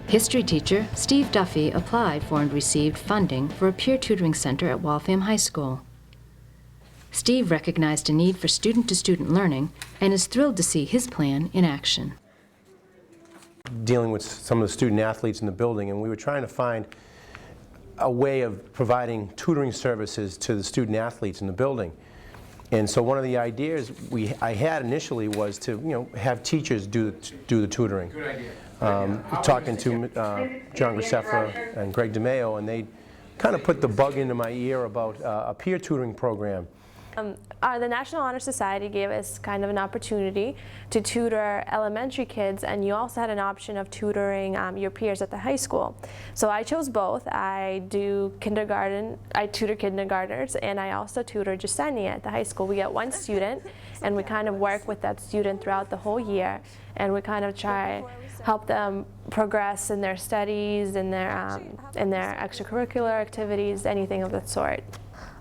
History teacher Steve Duffy applied for and received funding for a peer tutoring center at Waltham High School. Steve recognized a need for student-to-student learning and is thrilled to see his plan in action. Dealing with some of the student athletes in the building, and we were trying to find a way of providing tutoring services to the student athletes in the building. And so one of the ideas I had initially was to, have teachers do the tutoring. Good idea. Talking to John Graceffa and Greg DeMeo, and they kind of put the bug into my ear about a peer tutoring program. The National Honor Society gave us kind of an opportunity to tutor elementary kids, and you also had an option of tutoring your peers at the high school. So I chose both. I tutor kindergartners, and I also tutor Jasenia at the high school. We get one student, and we kind of work with that student throughout the whole year, and we kind of try help them progress in their studies, in their extracurricular activities, anything of that sort.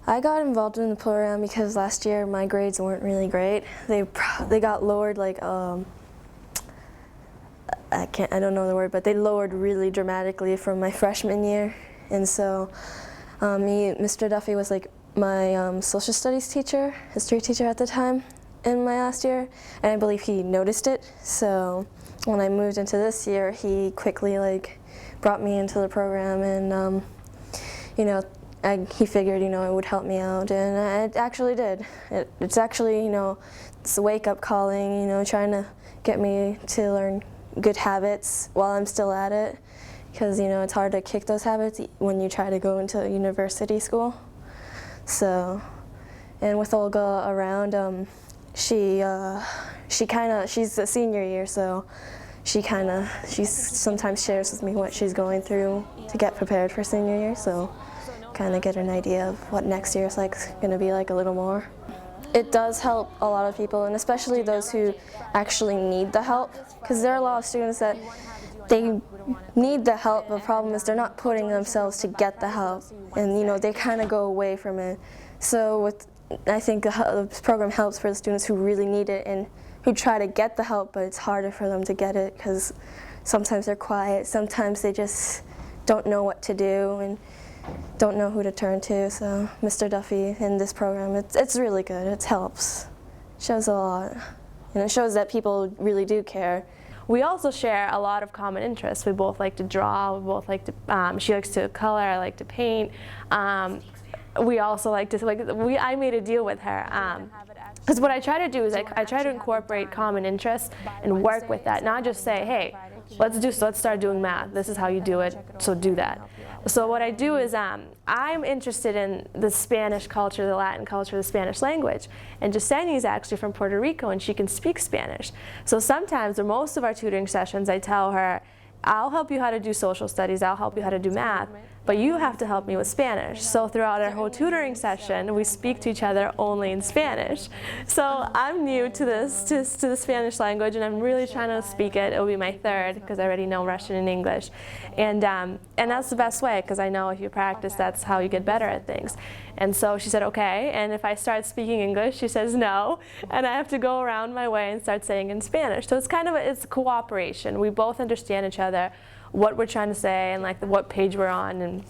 I got involved in the program because last year my grades weren't really great. They got lowered like I don't know the word, but they lowered really dramatically from my freshman year, and so Mr. Duffy was like my social studies teacher, history teacher at the time in my last year, and I believe he noticed it. So when I moved into this year, he quickly brought me into the program, and he figured, it would help me out, and it actually did. It's actually, it's a wake-up calling, trying to get me to learn good habits while I'm still at it, because, it's hard to kick those habits when you try to go into university school. So, and with Olga around, she's a senior year, so she sometimes shares with me what she's going through to get prepared for senior year, so kind of get an idea of what next year is going to be like a little more. It does help a lot of people, and especially those who actually need the help, because there are a lot of students that they need the help. The problem is they're not putting themselves to get the help, and they kind of go away from it. So I think the program helps for the students who really need it and who try to get the help, but it's harder for them to get it because sometimes they're quiet, sometimes they just don't know what to do and don't know who to turn to. So Mr. Duffy in this program, it's really good. It helps. It shows a lot. And it shows that people really do care. We also share a lot of common interests. We both like to draw. We both like to. She likes to color. I like to paint. We also like to I made a deal with her. Because what I try to do is I try to incorporate common interests and work with that. Not just say, hey, let's start doing math. This is how you do it. So do that. So what I do is I'm interested in the Spanish culture, the Latin culture, the Spanish language. And Jasenia is actually from Puerto Rico, and she can speak Spanish. So sometimes, or most of our tutoring sessions, I tell her, I'll help you how to do social studies, I'll help you how to do math, but you have to help me with Spanish. So throughout our whole tutoring session, we speak to each other only in Spanish. So I'm new to the Spanish language, and I'm really trying to speak it. It'll be my third, because I already know Russian and English. And that's the best way, because I know if you practice, that's how you get better at things. And so she said, okay, and if I start speaking English, she says no, and I have to go around my way and start saying in Spanish. So it's kind of it's cooperation. We both understand each other, what we're trying to say, and what page we're on, and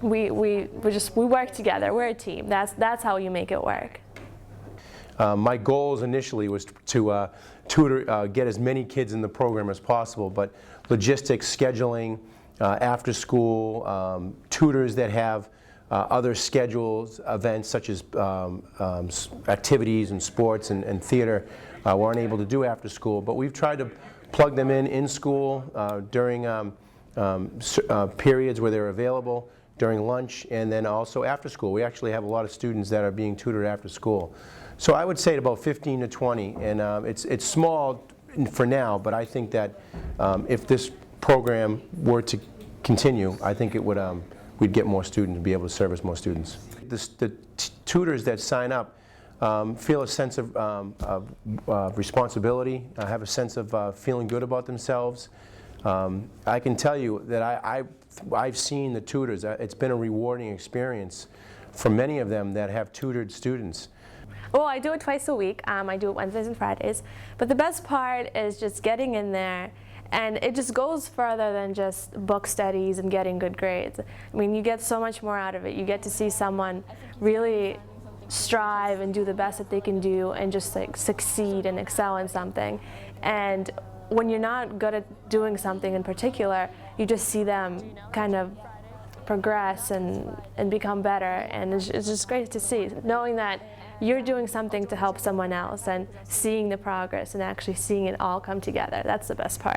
we work together. We're a team. That's how you make it work. My goals initially was to get as many kids in the program as possible, but logistics, scheduling, after school, tutors that have other schedules, events such as activities and sports and theater were unable to do after school, but we've tried to plug them in school during periods where they're available, during lunch, and then also after school. We actually have a lot of students that are being tutored after school. So I would say about 15 to 20, and it's small for now, but I think that if this program were to continue, I think it would we'd get more students and be able to service more students. The tutors that sign up feel a sense of responsibility, have a sense of feeling good about themselves. I can tell you that I've seen the tutors. It's been a rewarding experience for many of them that have tutored students. Well, I do it twice a week. I do it Wednesdays and Fridays. But the best part is just getting in there And it just goes further than just book studies and getting good grades. I mean, you get so much more out of it. You get to see someone really strive and do the best that they can do and just like succeed and excel in something. And when you're not good at doing something in particular, you just see them kind of progress and become better, and it's just great to see, knowing that you're doing something to help someone else and seeing the progress and actually seeing it all come together. That's the best part.